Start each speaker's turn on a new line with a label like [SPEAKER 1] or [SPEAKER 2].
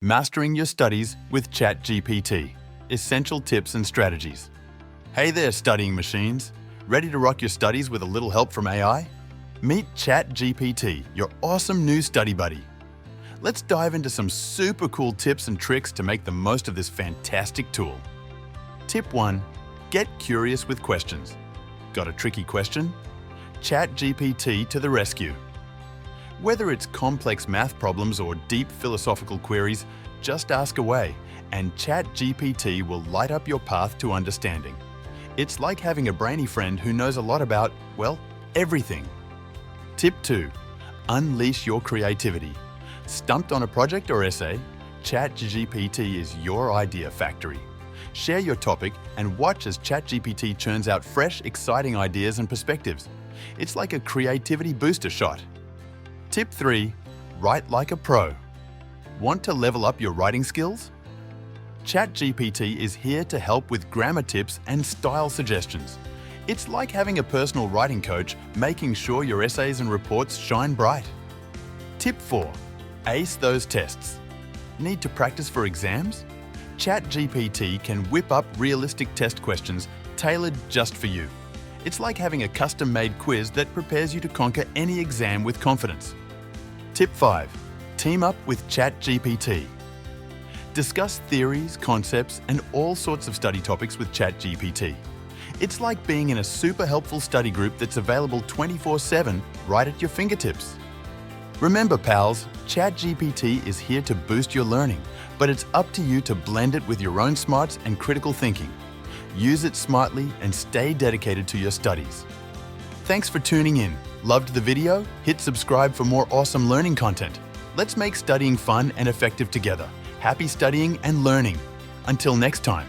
[SPEAKER 1] Mastering your studies with ChatGPT. Essential tips and strategies. Hey there, studying machines. Ready to rock your studies with a little help from AI? Meet ChatGPT, your awesome new study buddy. Let's dive into some super cool tips and tricks to make the most of this fantastic tool. Tip 1. Get curious with questions. Got a tricky question? ChatGPT to the rescue. Whether it's complex math problems or deep philosophical queries, just ask away, and ChatGPT will light up your path to understanding. It's like having a brainy friend who knows a lot about, well, everything. Tip 2. Unleash your creativity. Stumped on a project or essay? ChatGPT is your idea factory. Share your topic and watch as ChatGPT churns out fresh, exciting ideas and perspectives. It's like a creativity booster shot. Tip 3. Write like a pro. Want to level up your writing skills? ChatGPT is here to help with grammar tips and style suggestions. It's like having a personal writing coach, making sure your essays and reports shine bright. Tip 4. Ace those tests. Need to practice for exams? ChatGPT can whip up realistic test questions tailored just for you. It's like having a custom-made quiz that prepares you to conquer any exam with confidence. Tip 5. Team up with ChatGPT. Discuss theories, concepts, and all sorts of study topics with ChatGPT. It's like being in a super helpful study group that's available 24/7 right at your fingertips. Remember, pals, ChatGPT is here to boost your learning, but it's up to you to blend it with your own smarts and critical thinking. Use it smartly and stay dedicated to your studies. Thanks for tuning in. Loved the video? Hit subscribe for more awesome learning content. Let's make studying fun and effective together. Happy studying and learning. Until next time.